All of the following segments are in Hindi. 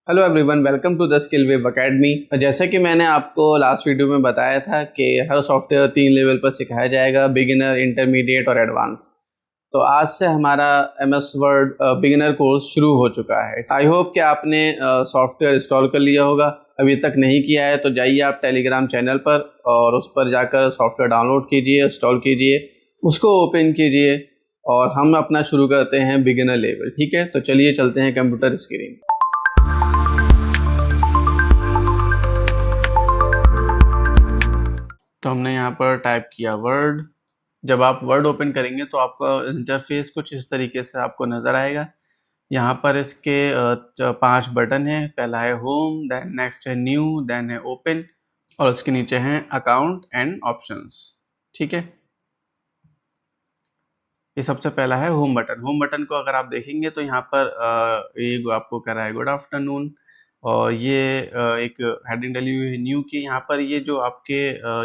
Hello everyone, welcome to the skill web academy. जैसा कि मैंने आपको लास्ट वीडियो में बताया था कि हर सॉफ्टवेयर 3 लेवल पर सिखाया जाएगा, बिगिनर, इंटरमीडिएट और एडवांस। तो आज से हमारा एमएस वर्ड बिगिनर कोर्स शुरू हो चुका है। आई होप कि आपने सॉफ्टवेयर इंस्टॉल कर लिया होगा। अभी तक नहीं किया है तो जाइए आप टेलीग्राम चैनल पर और उस पर जाकर सॉफ्टवेयर डाउनलोड कीजिए, इंस्टॉल कीजिए, उसको ओपन कीजिए और हम अपना शुरू करते हैं बिगिनर लेवल। ठीक है, तो चलिए चलते हैं कंप्यूटर स्क्रीन। तो हमने यहाँ पर टाइप किया वर्ड। जब आप वर्ड ओपन करेंगे तो आपका इंटरफेस कुछ इस तरीके से आपको नज़र आएगा। यहाँ पर इसके 5 बटन हैं। पहला है होम, देन नेक्स्ट है न्यू, देन है ओपन और उसके नीचे हैं अकाउंट एंड ऑप्शंस। ठीक है, ये सबसे पहला है होम बटन। होम बटन को अगर आप देखेंगे तो यहाँ पर ये आपको कह रहा है गुड आफ्टरनून और ये एक हेडिंग डली हुई है न्यू की। यहाँ पर ये जो आपके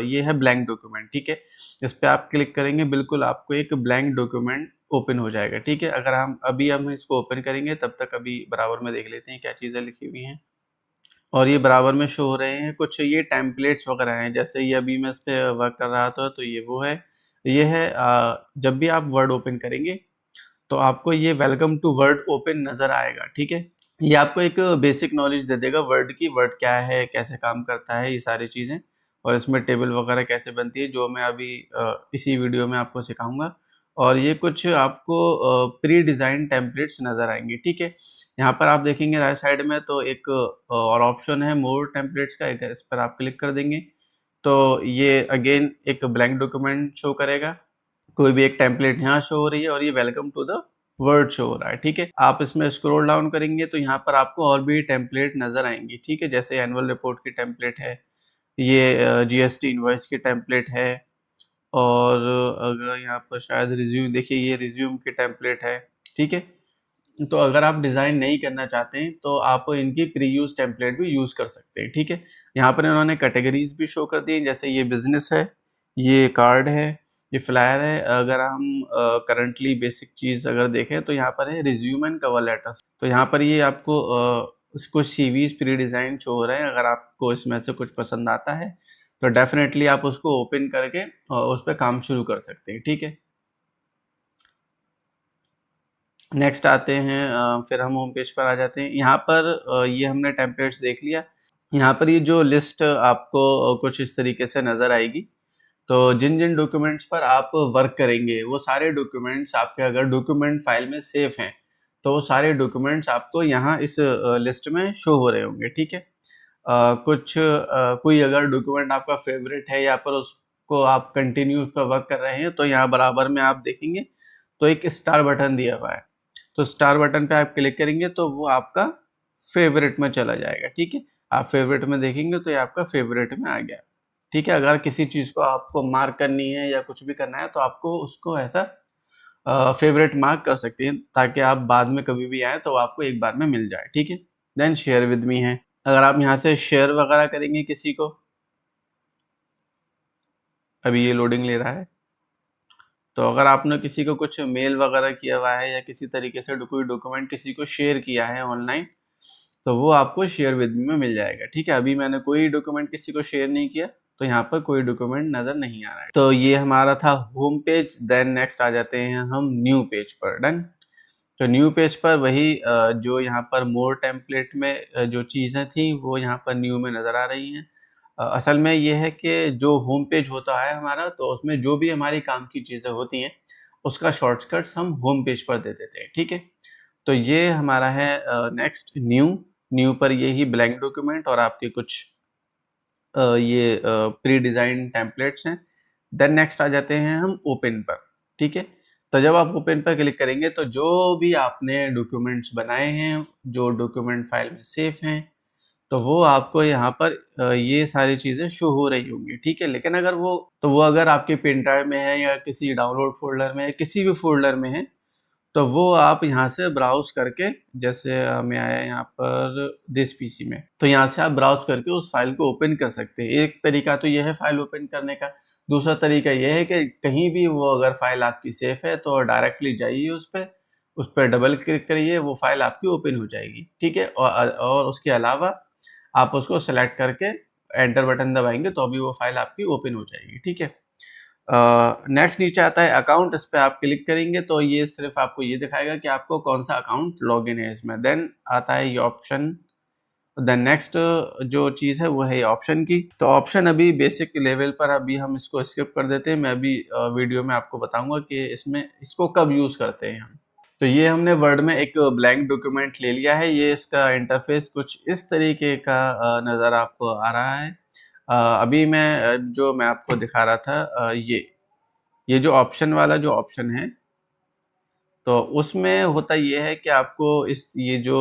ये है ब्लैंक डॉक्यूमेंट। ठीक है, इस पर आप क्लिक करेंगे, बिल्कुल आपको एक ब्लैंक डॉक्यूमेंट ओपन हो जाएगा। ठीक है, अगर हम इसको ओपन करेंगे तब तक अभी बराबर में देख लेते हैं क्या चीज़ें लिखी हुई हैं। और ये बराबर में शो हो रहे हैं कुछ ये टेम्पलेट्स वगैरह हैं। जैसे ये अभी मैं इस पर वर्क कर रहा था तो ये वो है। ये है जब भी आप वर्ड ओपन करेंगे तो आपको ये वेलकम टू वर्ड ओपन नज़र आएगा। ठीक है, ये आपको एक बेसिक नॉलेज दे देगा वर्ड की, वर्ड क्या है, कैसे काम करता है, ये सारी चीज़ें, और इसमें टेबल वगैरह कैसे बनती है, जो मैं अभी इसी वीडियो में आपको सिखाऊंगा। और ये कुछ आपको प्री डिज़ाइन टेम्पलेट्स नज़र आएंगे। ठीक है, यहाँ पर आप देखेंगे राइट साइड में तो एक और ऑप्शन है मोर टेम्पलेट्स का, इस पर आप क्लिक कर देंगे तो ये अगेन एक ब्लैंक डॉक्यूमेंट शो करेगा। कोई भी एक टेम्पलेट यहाँ शो हो रही है और ये welcome to the word show हो रहा है। ठीक है, आप इसमें स्क्रॉल डाउन करेंगे तो यहाँ पर आपको और भी टेम्पलेट नजर आएंगी। ठीक है, जैसे एनुअल रिपोर्ट की टेम्पलेट है, ये जीएसटी इनवॉइस की टेम्पलेट है, और अगर यहाँ पर शायद रिज्यूम, देखिए ये रिज्यूम की टेम्पलेट है। ठीक है, तो अगर आप डिज़ाइन नहीं करना चाहते हैं तो आप इनकी प्री यूज टेम्पलेट भी यूज़ कर सकते हैं। ठीक है, यहाँ पर इन्होंने कैटेगरीज भी शो कर दी हैं, जैसे ये बिजनेस है, ये कार्ड है, ये फ्लायर है। अगर हम करंटली बेसिक चीज़ अगर देखें तो यहाँ पर है रिज्यूम एंड कवर लेटर्स। तो यहाँ पर ये आपको कुछ सीवीज प्री डिज़ाइन शो हो रहे हैं। अगर आपको इसमें से कुछ पसंद आता है तो डेफिनेटली आप उसको ओपन करके उस पर काम शुरू कर सकते हैं। ठीक है, नेक्स्ट आते हैं, फिर हम होम पेज पर आ जाते हैं। यहाँ पर ये हमने टेम्पलेट्स देख लिया। यहाँ पर ये जो लिस्ट आपको कुछ इस तरीके से नज़र आएगी। तो जिन जिन डॉक्यूमेंट्स पर आप वर्क करेंगे वो सारे डॉक्यूमेंट्स आपके अगर डॉक्यूमेंट फाइल में सेव हैं तो वो सारे डॉक्यूमेंट्स आपको यहाँ इस लिस्ट में शो हो रहे होंगे। ठीक है, कोई अगर डॉक्यूमेंट आपका फेवरेट है या पर उसको आप कंटिन्यू उस पर वर्क कर रहे हैं तो यहाँ बराबर में आप देखेंगे तो एक स्टार बटन दिया हुआ है। तो स्टार बटन पे आप क्लिक करेंगे तो वो आपका फेवरेट में चला जाएगा। ठीक है, आप फेवरेट में देखेंगे तो ये आपका फेवरेट में आ गया। ठीक है, अगर किसी चीज़ को आपको मार्क करनी है या कुछ भी करना है तो आपको उसको ऐसा फेवरेट मार्क कर सकते हैं ताकि आप बाद में कभी भी आए तो आपको एक बार में मिल जाए। ठीक है, देन शेयर विद मी है। अगर आप यहाँ से शेयर वगैरह करेंगे किसी को, अभी ये लोडिंग ले रहा है, तो अगर आपने किसी को कुछ मेल वगैरह किया हुआ है या किसी तरीके से कोई डॉक्यूमेंट किसी को शेयर किया है ऑनलाइन तो वो आपको शेयर विद मी में मिल जाएगा। ठीक है, अभी मैंने कोई डॉक्यूमेंट किसी को शेयर नहीं किया तो यहाँ पर कोई डॉक्यूमेंट नज़र नहीं आ रहा है। तो ये हमारा था होम पेज। देन नेक्स्ट आ जाते हैं हम न्यू पेज पर। डन। तो न्यू पेज पर वही जो यहाँ पर मोर टेम्पलेट में जो चीज़ें थी वो यहाँ पर न्यू में नज़र आ रही हैं। असल में ये है कि जो होम पेज होता है हमारा तो उसमें जो भी हमारी काम की चीज़ें होती हैं उसका शॉर्टकट्स हम होम पेज पर दे देते हैं। ठीक है, तो ये हमारा है नेक्स्ट न्यू। न्यू पर यही ब्लैंक डॉक्यूमेंट और आपके कुछ ये प्री डिज़ाइन टेम्पलेट्स हैं। देन नेक्स्ट आ जाते हैं हम ओपन पर। ठीक है, तो जब आप ओपन पर क्लिक करेंगे तो जो भी आपने डॉक्यूमेंट्स बनाए हैं, जो डॉक्यूमेंट फाइल में सेव हैं, तो वो आपको यहाँ पर ये सारी चीज़ें शो हो रही होंगी। ठीक है, लेकिन अगर वो अगर आपके पेन ड्राइव में है या किसी डाउनलोड फोल्डर में है, किसी भी फोल्डर में है, तो वो आप यहाँ से ब्राउज करके, जैसे मैं आया यहाँ पर दिस पीसी में, तो यहाँ से आप ब्राउज करके उस फाइल को ओपन कर सकते हैं। एक तरीका तो यह है फाइल ओपन करने का। दूसरा तरीका यह है कि कहीं भी वो अगर फाइल आपकी सेफ है तो डायरेक्टली जाइए उस पर उस पर डबल क्लिक करिए, वो फाइल आपकी ओपन हो जाएगी, ठीक है। और उसके अलावा आप उसको सेलेक्ट करके एंटर बटन दबाएंगे तो अभी वो फाइल आपकी ओपन हो जाएगी, ठीक है। नेक्स्ट नीचे आता है अकाउंट, इस पे आप क्लिक करेंगे तो ये सिर्फ आपको ये दिखाएगा कि आपको कौन सा अकाउंट लॉगिन है इसमें। देन आता है ये ऑप्शन, देन नेक्स्ट जो चीज़ है वो है ऑप्शन की। तो ऑप्शन अभी बेसिक लेवल पर अभी हम इसको स्किप कर देते हैं, मैं अभी वीडियो में आपको बताऊंगा कि इसमें इसको कब यूज़ करते हैं हम। तो ये हमने वर्ड में एक ब्लैंक डॉक्यूमेंट ले लिया है, ये इसका इंटरफेस कुछ इस तरीके का नज़र आपको आ रहा है। अभी जो मैं आपको दिखा रहा था, ये जो ऑप्शन वाला जो ऑप्शन है, तो उसमें होता ये है कि आपको ये जो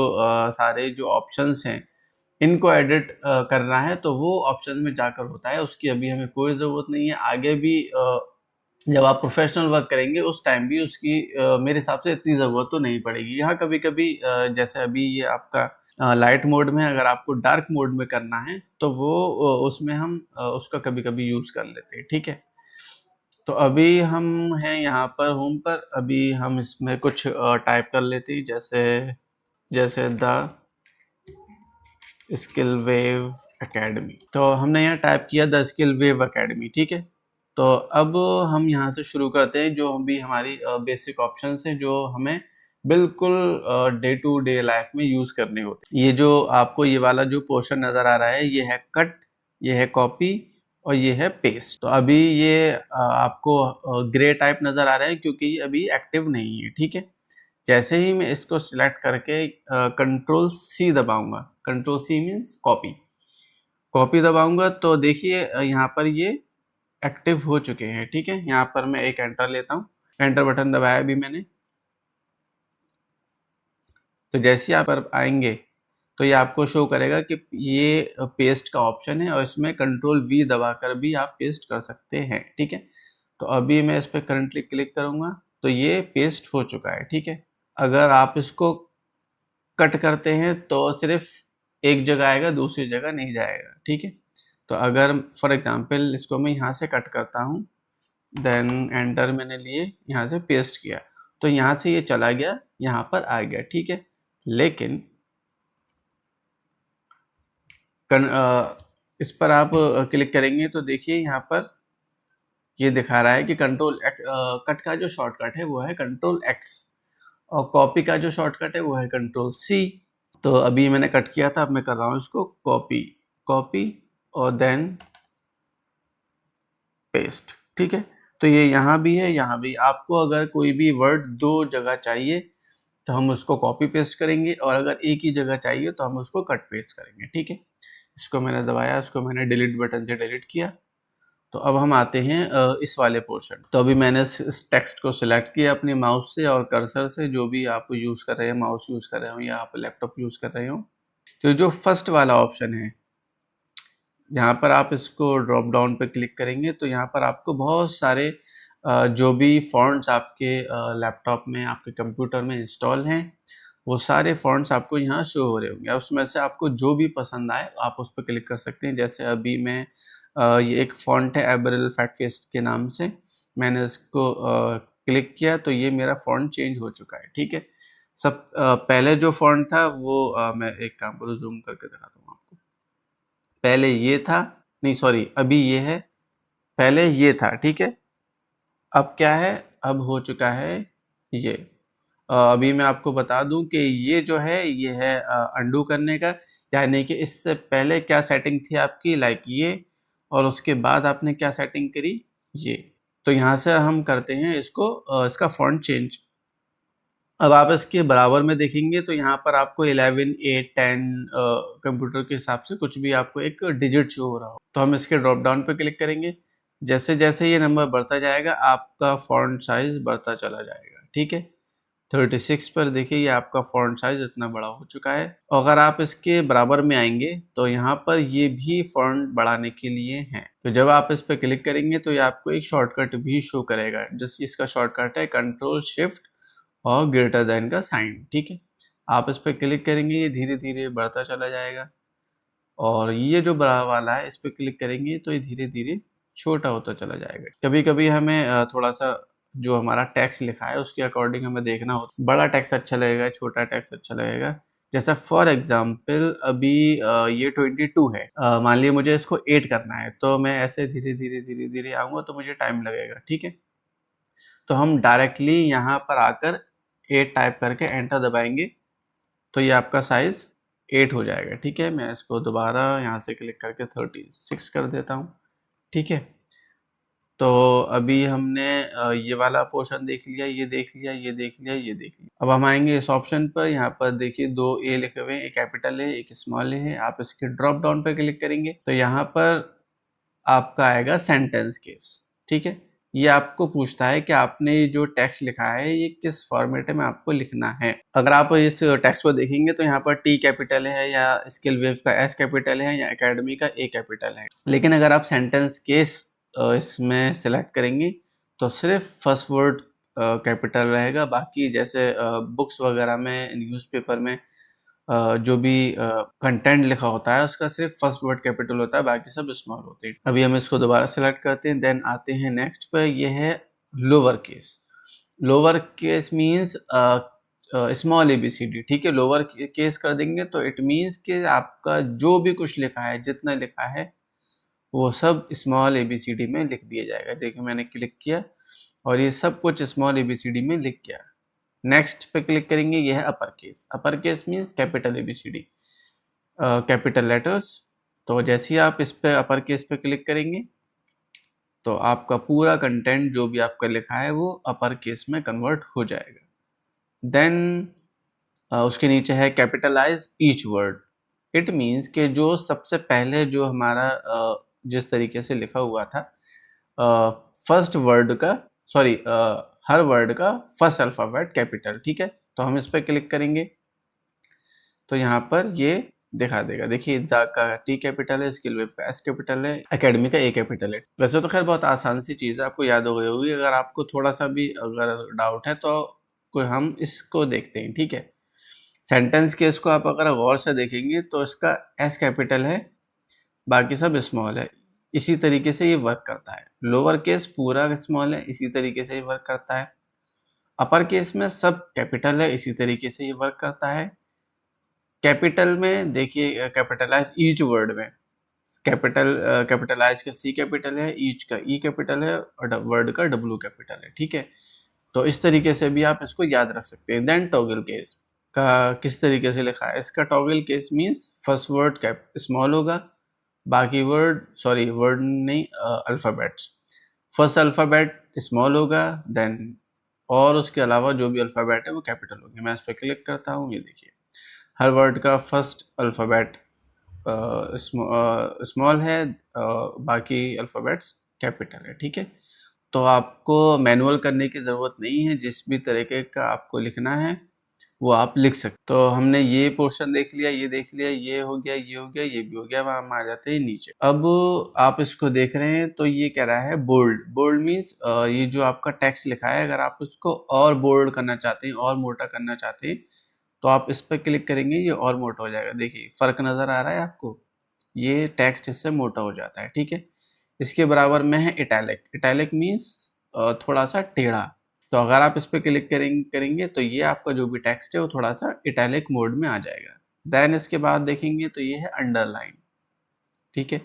सारे जो ऑप्शंस हैं इनको एडिट करना है, तो वो ऑप्शन में जाकर होता है, उसकी अभी हमें कोई ज़रूरत नहीं है। आगे भी जब आप प्रोफेशनल वर्क करेंगे उस टाइम भी उसकी मेरे हिसाब से इतनी ज़रूरत तो नहीं पड़ेगी। यहाँ कभी-कभी जैसे अभी ये आपका लाइट मोड में, अगर आपको डार्क मोड में करना है तो वो उसमें हम उसका कभी-कभी यूज़ कर लेते हैं, ठीक है। तो अभी हम हैं यहाँ पर होम पर, अभी हम इसमें कुछ टाइप कर लेते हैं, जैसे जैसे द स्किल वेव एकेडमी। तो हमने यहाँ टाइप किया द स्किल वेव एकेडमी, ठीक है। तो अब हम यहाँ से शुरू करते हैं, जो भी हमारी बेसिक ऑप्शंस हैं जो हमें बिल्कुल डे टू डे लाइफ में यूज़ करने होते हैं। ये जो आपको ये वाला जो पोर्शन नज़र आ रहा है, ये है कट, ये है कॉपी और ये है पेस्ट। तो अभी ये आपको ग्रे टाइप नज़र आ रहा है क्योंकि ये अभी एक्टिव नहीं है, ठीक है। जैसे ही मैं इसको सिलेक्ट करके कंट्रोल सी दबाऊंगा, control C means copy, copy दबाऊंगा तो देखिए यहाँ पर ये एक्टिव हो चुके हैं, ठीक है। यहाँ पर मैं एक एंटर लेता हूँ, एंटर बटन दबाया अभी मैंने। तो जैसे ही आप पर आएंगे तो ये आपको शो करेगा कि ये पेस्ट का ऑप्शन है और इसमें कंट्रोल वी दबाकर भी आप पेस्ट कर सकते हैं, ठीक है। तो अभी मैं इस पर करंटली क्लिक करूंगा तो ये पेस्ट हो चुका है, ठीक है। अगर आप इसको कट करते हैं तो सिर्फ एक जगह आएगा, दूसरी जगह नहीं जाएगा, ठीक है। तो अगर फॉर एग्जांपल इसको मैं यहाँ से कट करता हूँ, देन एंटर मैंने लिए, यहाँ से पेस्ट किया तो यहाँ से ये चला गया, यहाँ पर आ गया, ठीक है। लेकिन इस पर आप क्लिक करेंगे तो देखिए यहाँ पर ये दिखा रहा है कि कट का जो शॉर्टकट है वो है कंट्रोल एक्स और कॉपी का जो शॉर्टकट है वो है कंट्रोल सी। तो अभी मैंने कट किया था, अब मैं कर रहा हूँ इसको कॉपी, कॉपी और देन पेस्ट, ठीक है। तो ये यहाँ भी है, यहाँ भी। आपको अगर कोई भी वर्ड दो जगह चाहिए तो हम उसको कॉपी पेस्ट करेंगे और अगर एक ही जगह चाहिए तो हम उसको कट पेस्ट करेंगे, ठीक है। इसको मैंने दबाया, इसको मैंने डिलीट बटन से डिलीट किया। तो अब हम आते हैं इस वाले पोर्शन। तो अभी मैंने इस टेक्स्ट को सिलेक्ट किया अपने माउस से और कर्सर से, जो भी आप यूज़ कर रहे हैं, माउस यूज़ कर रहे हो या आप लैपटॉप यूज़ कर रहे हो। तो जो फर्स्ट वाला ऑप्शन है, यहाँ पर आप इसको ड्रॉप डाउन पे क्लिक करेंगे तो यहाँ पर आपको बहुत सारे जो भी फॉन्ट्स आपके लैपटॉप में, आपके कंप्यूटर में इंस्टॉल हैं, वो सारे फॉन्ट्स आपको यहाँ शो हो रहे होंगे। उसमें से आपको जो भी पसंद आए आप उस पर क्लिक कर सकते हैं। जैसे अभी मैं ये एक फॉन्ट है एबरल फैटफेस के नाम से, मैंने इसको क्लिक किया तो ये मेरा फॉन्ट चेंज हो चुका है, ठीक है। पहले जो फॉन्ट था वो मैं एक काम करूँ, जूम करके दिखाता हूँ आपको। पहले ये था, नहीं सॉरी, अभी ये है, पहले ये था, ठीक है। अब क्या है, अब हो चुका है ये। अभी मैं आपको बता दूं कि ये जो है ये है अंडू करने का, यानी कि इससे पहले क्या सेटिंग थी आपकी, लाइक ये, और उसके बाद आपने क्या सेटिंग करी, ये। तो यहाँ से हम करते हैं इसको इसका फॉन्ट चेंज। अब आप इसके बराबर में देखेंगे तो यहाँ पर आपको 11, 8, 10 कंप्यूटर के हिसाब से कुछ भी आपको एक डिजिट शो हो रहा हो। तो हम इसके ड्रॉप डाउन पे क्लिक करेंगे, जैसे जैसे ये नंबर बढ़ता जाएगा आपका फॉन्ट साइज बढ़ता चला जाएगा, ठीक है। 36 पर देखिए ये आपका फॉन्ट साइज इतना बड़ा हो चुका है। अगर आप इसके बराबर में आएंगे तो यहाँ पर ये भी फॉन्ट बढ़ाने के लिए है। तो जब आप इस पर क्लिक करेंगे तो ये आपको एक शॉर्टकट भी शो करेगा, जिस इसका शॉर्टकट है कंट्रोल शिफ्ट और ग्रेटर देन का साइन, ठीक है। आप इस पर क्लिक करेंगे, ये धीरे धीरे बढ़ता चला जाएगा और ये जो बड़ा वाला है इस पर क्लिक करेंगे तो ये धीरे धीरे छोटा होता चला जाएगा। कभी कभी हमें थोड़ा सा जो हमारा टेक्स्ट लिखा है उसके अकॉर्डिंग हमें देखना होता है। बड़ा टेक्स्ट अच्छा लगेगा, छोटा टेक्स्ट अच्छा लगेगा। जैसा फॉर एग्जाम्पल अभी ये 22 है, मान लिया मुझे इसको 8 करना है, तो मैं ऐसे धीरे धीरे धीरे धीरे आऊंगा तो मुझे टाइम लगेगा, ठीक है। तो हम डायरेक्टली यहाँ पर आकर 8 टाइप करके एंटर दबाएंगे तो ये आपका साइज 8 हो जाएगा, ठीक है। मैं इसको दोबारा यहाँ से क्लिक करके 36 कर देता हूँ, ठीक है। तो अभी हमने ये वाला पोर्शन देख लिया, ये देख लिया, ये देख लिया, ये देख लिया। अब हम आएंगे इस ऑप्शन पर, यहाँ पर देखिए 2 ए लिखे हुए हैं, एक कैपिटल है एक स्मॉल है। आप इसके ड्रॉप डाउन पे क्लिक करेंगे तो यहाँ पर आपका आएगा सेंटेंस केस, ठीक है। ये आपको पूछता है कि आपने जो टेक्स्ट लिखा है ये किस फॉर्मेट में आपको लिखना है। अगर आप इस टेक्स्ट को देखेंगे तो यहाँ पर टी कैपिटल है, या स्किल वेव का एस कैपिटल है, या एकेडमी का ए कैपिटल है। लेकिन अगर आप सेंटेंस केस इसमें सिलेक्ट करेंगे तो सिर्फ फर्स्ट वर्ड कैपिटल रहेगा। बाकी जैसे बुक्स वगैरह में, न्यूज़पेपर में जो भी कंटेंट लिखा होता है उसका सिर्फ फर्स्ट वर्ड कैपिटल होता है, बाकी सब स्मॉल होते हैं। अभी हम इसको दोबारा सेलेक्ट करते हैं, देन आते हैं नेक्स्ट पे। ये है lower case. Lower case means small A B C D, ठीक है। लोअर केस कर देंगे तो इट मीन्स कि आपका जो भी कुछ लिखा है, जितना लिखा है वो सब स्मॉल एबीसीडी में लिख दिया जाएगा। देखिए मैंने क्लिक किया और ये सब कुछ स्मॉल एबीसीडी में लिख गया। नेक्स्ट पे क्लिक करेंगे, ये है upper case. Upper case means capital A B C D, capital letters. तो जैसे ही आप इस पे अपर केस पे क्लिक करेंगे तो आपका पूरा कंटेंट जो भी आपका लिखा है वो अपर केस में कन्वर्ट हो जाएगा। देन उसके नीचे है capitalize each word. It means कि जो सबसे पहले जो हमारा जिस तरीके से लिखा हुआ था, फर्स्ट वर्ड का, सॉरी, हर वर्ड का फर्स्ट अल्फ़ाबेट कैपिटल, ठीक है। तो हम इस पर क्लिक करेंगे तो यहाँ पर ये दिखा देगा। देखिए द का टी कैपिटल है, स्किल वेव का एस कैपिटल है, एकेडमी का ए कैपिटल है। वैसे तो खैर बहुत आसान सी चीज़ है, आपको याद हो गई होगी। अगर आपको थोड़ा सा भी अगर डाउट है तो कोई हम इसको देखते हैं, ठीक है। सेंटेंस केस को आप अगर गौर से देखेंगे तो इसका एस कैपिटल है, बाकी सब स्मॉल है। इसी तरीके से ये वर्क करता है। लोअर केस पूरा स्मॉल है, इसी तरीके से ये वर्क करता है। अपर केस में सब कैपिटल है, इसी तरीके से ये वर्क करता है। कैपिटल में देखिए कैपिटलाइज ईच वर्ड में कैपिटलाइज का सी कैपिटल है, ईच का ई कैपिटल है, और वर्ड का डब्ल्यू कैपिटल है, ठीक है। तो इस तरीके से भी आप इसको याद रख सकते हैं। देन टॉगल केस का किस तरीके से लिखा है, इसका toggle case means first word cap small होगा, बाकी वर्ड, सॉरी वर्ड नहीं, अल्फ़ाबेट्स, फर्स्ट अल्फ़ाबेट स्मॉल होगा, देन और उसके अलावा जो भी अल्फ़ाबेट है वो कैपिटल होगी। मैं इस पर क्लिक करता हूँ, ये देखिए हर वर्ड का फर्स्ट अल्फ़ाबेट स्मॉल है, बाकी अल्फ़ाबेट्स कैपिटल है, ठीक है। तो आपको मैनुअल करने की ज़रूरत नहीं है, जिस भी तरीके का आपको लिखना है वो आप लिख सकते। तो हमने ये पोर्शन देख लिया, ये देख लिया, ये हो गया, ये हो गया, ये भी हो गया। अब हम आ जाते हैं नीचे। अब आप इसको देख रहे हैं तो ये कह रहा है बोल्ड। बोल्ड मीन्स ये जो आपका टेक्स्ट लिखा है, अगर आप उसको और बोल्ड करना चाहते हैं, और मोटा करना चाहते हैं, तो आप इस पर क्लिक करेंगे, ये और मोटा हो जाएगा। देखिए फ़र्क नज़र आ रहा है आपको, ये टेक्स्ट इससे मोटा हो जाता है, ठीक है। इसके बराबर में है इटैलिक। इटैलिक मीन्स थोड़ा सा टेढ़ा। तो अगर आप इस पे क्लिक करेंगे तो ये आपका जो भी टेक्स्ट है वो थोड़ा सा इटैलिक मोड में आ जाएगा। देन इसके बाद देखेंगे तो ये है अंडरलाइन, ठीक है।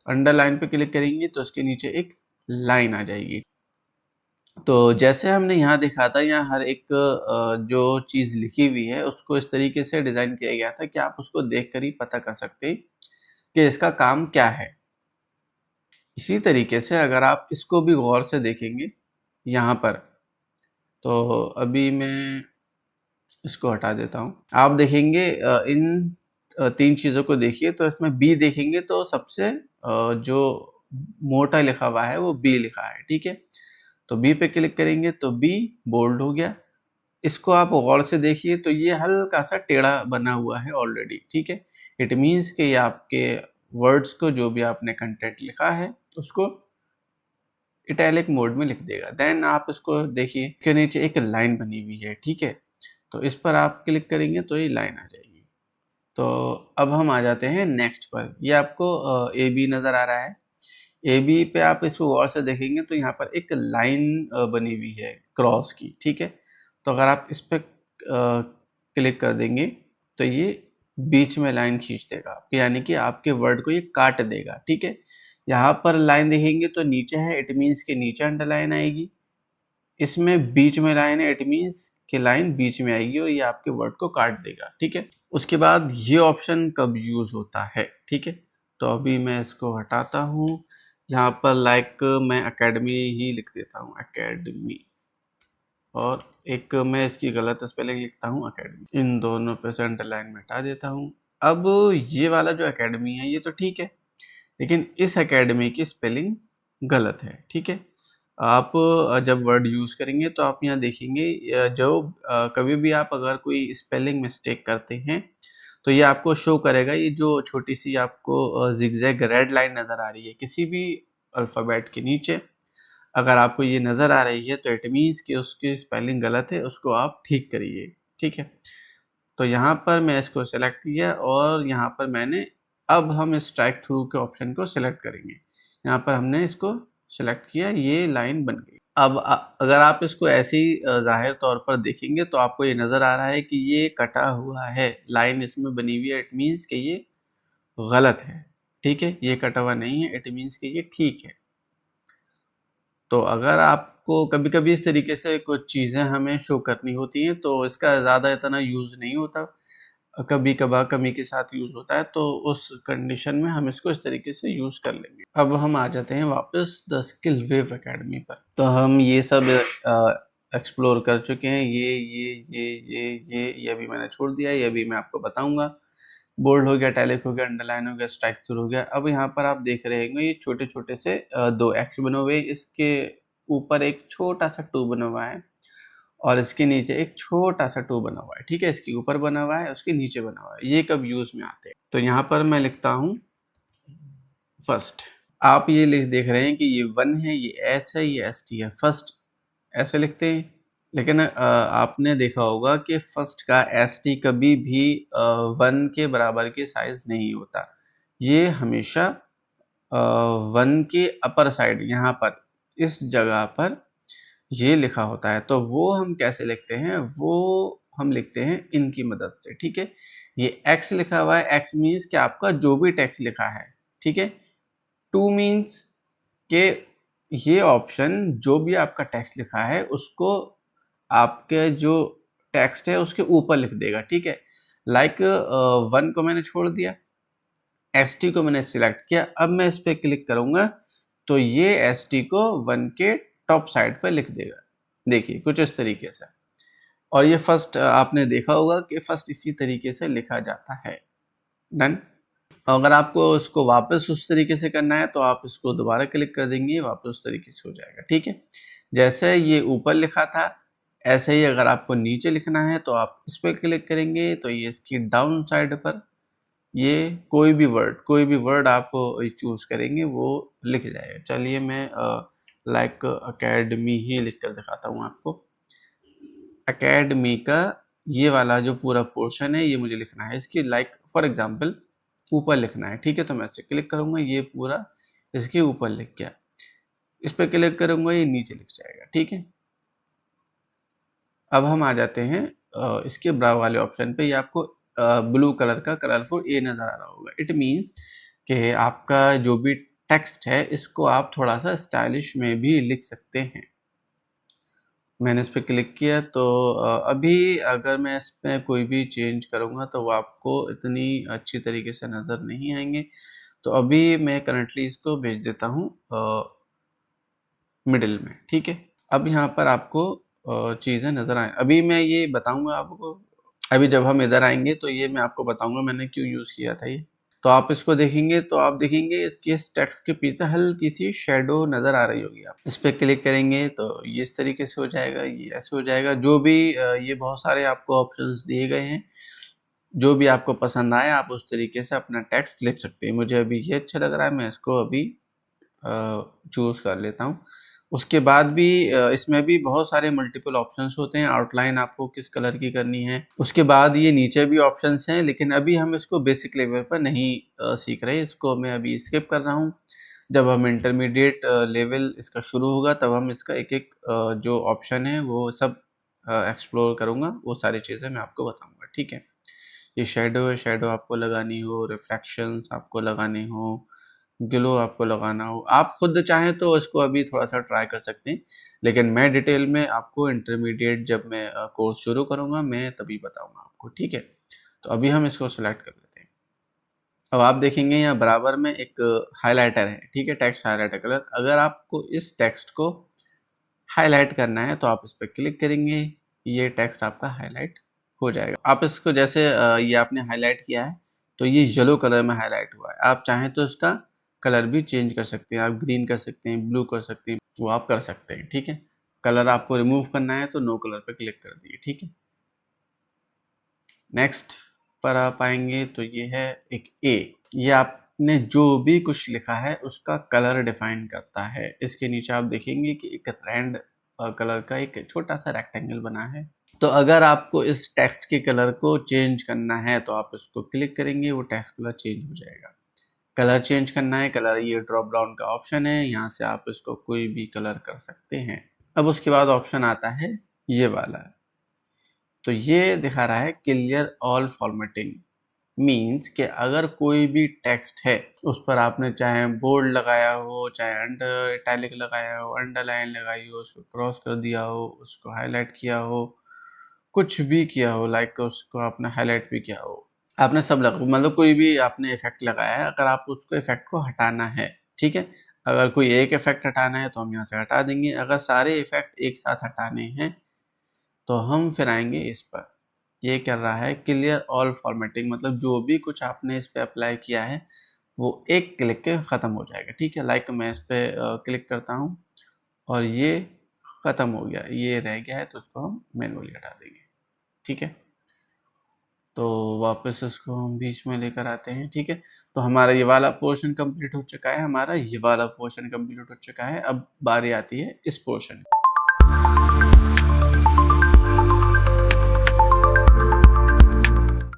अंडरलाइन पे क्लिक करेंगे तो उसके नीचे एक लाइन आ जाएगी। तो जैसे हमने यहाँ देखा था, यहाँ हर एक जो चीज़ लिखी हुई है उसको इस तरीके से डिज़ाइन किया गया था कि आप उसको देखकर ही पता कर सकते हैं कि इसका काम क्या है। इसी तरीके से अगर आप इसको भी गौर से देखेंगे यहाँ पर, तो अभी मैं इसको हटा देता हूँ। आप देखेंगे इन 3 चीज़ों को देखिए, तो इसमें बी देखेंगे तो सबसे जो मोटा लिखा हुआ है वो बी लिखा है, ठीक है। तो बी पे क्लिक करेंगे तो बी बोल्ड हो गया। इसको आप गौर से देखिए तो ये हल्का सा टेढ़ा बना हुआ है ऑलरेडी, ठीक है। इट मीन्स कि ये आपके वर्ड्स को, जो भी आपने कंटेंट लिखा है उसको इटैलिक मोड में लिख देगा। देन आप इसको देखिए, इसके नीचे एक लाइन बनी हुई है, ठीक है। तो इस पर आप क्लिक करेंगे तो ये लाइन आ जाएगी। तो अब हम आ जाते हैं नेक्स्ट पर। ये आपको ए बी नज़र आ रहा है, ए बी पे आप इसको गौर से देखेंगे तो यहाँ पर एक लाइन बनी हुई है क्रॉस की, ठीक है। तो अगर आप इस पे क्लिक कर देंगे तो ये बीच में लाइन खींच देगा, यानी कि आपके वर्ड को ये काट देगा, ठीक है। यहाँ पर लाइन देखेंगे तो नीचे है, इट मीन्स के नीचे अंडरलाइन आएगी। इसमें बीच में लाइन है, इट मीन्स कि लाइन बीच में आएगी और ये आपके वर्ड को काट देगा, ठीक है। उसके बाद ये ऑप्शन कब यूज होता है, ठीक है। तो अभी मैं इसको हटाता हूँ, यहाँ पर लाइक मैं एकेडमी ही लिख देता हूँ, एकेडमी, और एक मैं इसकी गलत स्पेलिंग लिखता हूँ एकेडमी। इन दोनों पे से अंडरलाइन में हटा देता हूँ। अब ये वाला जो एकेडमी है ये तो ठीक है, लेकिन इस एकेडमी की स्पेलिंग गलत है, ठीक है। आप जब वर्ड यूज़ करेंगे तो आप यहाँ देखेंगे कभी भी आप अगर कोई स्पेलिंग मिस्टेक करते हैं तो ये आपको शो करेगा, ये जो छोटी सी आपको जिगजैग रेड लाइन नज़र आ रही है किसी भी अल्फ़ाबेट के नीचे, अगर आपको ये नज़र आ रही है तो इट मीन्स कि उसकी स्पेलिंग गलत है, उसको आप ठीक करिए, ठीक है। तो यहाँ पर मैं इसको सेलेक्ट किया और यहाँ पर मैंने, अब हम स्ट्राइक थ्रू के ऑप्शन को सिलेक्ट करेंगे। यहाँ पर हमने इसको सिलेक्ट किया, ये लाइन बन गई। अब अगर आप इसको ऐसे ही ज़ाहिर तौर पर देखेंगे तो आपको ये नज़र आ रहा है कि ये कटा हुआ है, लाइन इसमें बनी हुई है, इट मीन्स कि ये गलत है, ठीक है। ये कटा हुआ नहीं है, इट मीन्स कि ये ठीक है। तो अगर आपको कभी-कभी इस तरीके से कुछ चीज़ें हमें शो करनी होती हैं तो इसका ज़्यादा इतना यूज़ नहीं होता, कभी-कभार कमी के साथ यूज़ होता है, तो उस कंडीशन में हम इसको इस तरीके से यूज़ कर लेंगे। अब हम आ जाते हैं वापस द स्किल वेव अकेडमी पर। तो हम ये सब एक्सप्लोर कर चुके हैं, ये अभी मैंने छोड़ दिया है, ये अभी मैं आपको बताऊँगा। बोल्ड हो गया, इटैलिक हो गया, अंडरलाइन हो गया, स्ट्राइक थ्रू हो गया। अब यहाँ पर आप देख रहे होंगे ये छोटे-छोटे से 2 एक्स बने हुए, इसके ऊपर एक छोटा-सा 2 बना हुआ है और इसके नीचे एक छोटा-सा 2 बना हुआ है, ठीक है? इसके ऊपर बना हुआ है, उसके नीचे बना हुआ है। ये कब यूज़ में आते हैं? तो यहाँ पर मैं लिखता हूँ फर्स्ट। आप ये देख रहे हैं कि ये 1 है, ये एस है, ये एस टी है। फर्स्ट ऐसे लिखते हैं, लेकिन आपने देखा होगा कि फर्स्ट का एस टी कभी भी 1 के बराबर के साइज़ नहीं होता। ये हमेशा 1 के अपर साइड यहाँ पर इस जगह पर ये लिखा होता है। तो वो हम कैसे लिखते हैं? वो हम लिखते हैं इनकी मदद से, ठीक है? ये एक्स लिखा हुआ है, एक्स मीन्स कि आपका जो भी टेक्स्ट लिखा है, ठीक है? 2 मीन्स के ये ऑप्शन जो भी आपका टेक्स्ट लिखा है उसको आपके जो टेक्स्ट है उसके ऊपर लिख देगा, ठीक है। लाइक 1 को मैंने छोड़ दिया, एस टी को मैंने सिलेक्ट किया, अब मैं इस पर क्लिक करूंगा तो ये एस टी को 1 के टॉप साइड पर लिख देगा, देखिए कुछ इस तरीके से। और ये फर्स्ट आपने देखा होगा कि फर्स्ट इसी तरीके से लिखा जाता है। डन। अगर आपको उसको वापस उस तरीके से करना है तो आप इसको दोबारा क्लिक कर देंगे, वापस उस तरीके से हो जाएगा, ठीक है। जैसे ये ऊपर लिखा था ऐसे ही अगर आपको नीचे लिखना है तो आप इस पर क्लिक करेंगे तो ये इसकी डाउन साइड पर ये कोई भी वर्ड आप चूज करेंगे वो लिख जाएगा। चलिए मैं लाइक अकेडमी ही लिख कर दिखाता हूँ आपको। अकेडमी का ये वाला जो पूरा पोर्शन है ये मुझे लिखना है, इसकी लाइक फॉर एग्जांपल ऊपर लिखना है, ठीक है। तो मैं इसे क्लिक करूंगा, ये पूरा इसके ऊपर लिख गया। इस पर क्लिक करूंगा, ये नीचे लिख जाएगा, ठीक है। अब हम आ जाते हैं इसके ब्राउ वाले ऑप्शन पे। ये आपको ब्लू कलर का कलरफुल ए नज़र आ रहा होगा। इट मीन्स कि आपका जो भी टेक्स्ट है इसको आप थोड़ा सा स्टाइलिश में भी लिख सकते हैं। मैंने इस पर क्लिक किया तो अभी अगर मैं इस पर कोई भी चेंज करूँगा तो वो आपको इतनी अच्छी तरीके से नज़र नहीं आएंगे। तो अभी मैं करंटली इसको भेज देता हूँ मिडिल में, ठीक है। अब यहाँ पर आपको चीज़ें नज़र आए, अभी मैं ये बताऊंगा आपको। अभी जब हम इधर आएंगे तो ये मैं आपको बताऊंगा मैंने क्यों यूज़ किया था ये। तो आप इसको देखेंगे तो आप देखेंगे इसके इस टेक्स्ट के पीछे हल्की सी शेडो नज़र आ रही होगी। आप इस पर क्लिक करेंगे तो ये इस तरीके से हो जाएगा, ये ऐसे हो जाएगा। जो भी ये बहुत सारे आपको ऑप्शंस दिए गए हैं, जो भी आपको पसंद आए आप उस तरीके से अपना टेक्स्ट लिख सकते हैं। मुझे अभी ये अच्छा लग रहा है, मैं इसको अभी चूज़ कर लेता हूँ। उसके बाद भी इसमें भी बहुत सारे मल्टीपल ऑप्शंस होते हैं। आउटलाइन आपको किस कलर की करनी है, उसके बाद ये नीचे भी ऑप्शंस हैं, लेकिन अभी हम इसको बेसिक लेवल पर नहीं सीख रहे, इसको मैं अभी स्किप कर रहा हूँ। जब हम इंटरमीडिएट लेवल इसका शुरू होगा तब हम इसका एक-एक जो ऑप्शन है वो सब एक्सप्लोर करूँगा, वो सारी चीज़ें मैं आपको बताऊँगा, ठीक है? ये शैडो है, शैडो आपको लगानी हो, रिफ्लेक्शंस आपको लगाने हो, ग्लो आपको लगाना हो, आप खुद चाहें तो इसको अभी थोड़ा-सा ट्राई कर सकते हैं, लेकिन मैं डिटेल में आपको इंटरमीडिएट जब मैं कोर्स शुरू करूँगा, मैं तभी बताऊँगा आपको, ठीक है? तो अभी हम इसको सेलेक्ट कर लेते हैं। अब आप देखेंगे यहाँ बराबर में एक हाइलाइटर है, ठीक है? Text highlighter colour. अगर आपको इस टेक्स्ट को हाइलाइट करना है तो आप इस पे क्लिक करेंगे, ये टेक्स्ट आपका हाइलाइट हो जाएगा। आप इसको जैसे ये आपने हाइलाइट किया है, तो ये येलो कलर में हाइलाइट हुआ है। आप चाहें तो इसका कलर भी चेंज कर सकते हैं, आप ग्रीन कर सकते हैं, ब्लू कर सकते हैं, वो आप कर सकते हैं, ठीक है? कलर आपको रिमूव करना है तो नो कलर पे क्लिक कर दिए, ठीक है? नेक्स्ट पर आप आएँगे तो ये है एक ए, ये आपने जो भी कुछ लिखा है उसका कलर डिफाइन करता है। इसके नीचे आप देखेंगे कि एक रेड कलर का एक छोटा-सा रेक्टेंगल बना है। तो अगर आपको इस टेक्स्ट के कलर को चेंज करना है तो आप इसको क्लिक करेंगे, वो टेक्स्ट कलर चेंज हो जाएगा। कलर चेंज करना है, कलर ये ड्रॉप डाउन का ऑप्शन है, यहाँ से आप इसको कोई भी कलर कर सकते हैं। अब उसके बाद ऑप्शन आता है ये वाला। तो ये दिखा रहा है क्लियर ऑल फॉर्मेटिंग, मीन्स कि अगर कोई भी टेक्स्ट है उस पर आपने चाहे बोल्ड लगाया हो, चाहे अंडर इटैलिक लगाया हो, अंडरलाइन लगाई हो, उसको क्रॉस कर दिया हो, उसको हाईलाइट किया हो, कुछ भी किया हो, लाइक उसको आपने हाईलाइट भी किया हो, आपने सब लगा मतलब कोई भी आपने इफेक्ट लगाया है, अगर आपको उसको इफेक्ट को हटाना है, ठीक है? अगर कोई एक इफेक्ट हटाना है तो हम यहाँ से हटा देंगे, अगर सारे इफेक्ट एक साथ हटाने हैं तो हम फिर आएंगे इस पर। ये कर रहा है क्लियर ऑल फॉर्मेटिंग, मतलब जो भी कुछ आपने इस पे अप्लाई किया है वो एक क्लिक के ख़त्म हो जाएगा, ठीक है? लाइक मैं इस पे क्लिक करता हूँ और ये ख़त्म हो गया, ये रह गया है तो उसको हम मैनुअली हटा देंगे, ठीक है? तो वापस इसको हम बीच में लेकर आते हैं, ठीक है? तो हमारा ये वाला पोर्शन कंप्लीट हो चुका है, हमारा ये वाला पोर्शन कंप्लीट हो चुका है। अब बारी आती है इस पोर्शन की।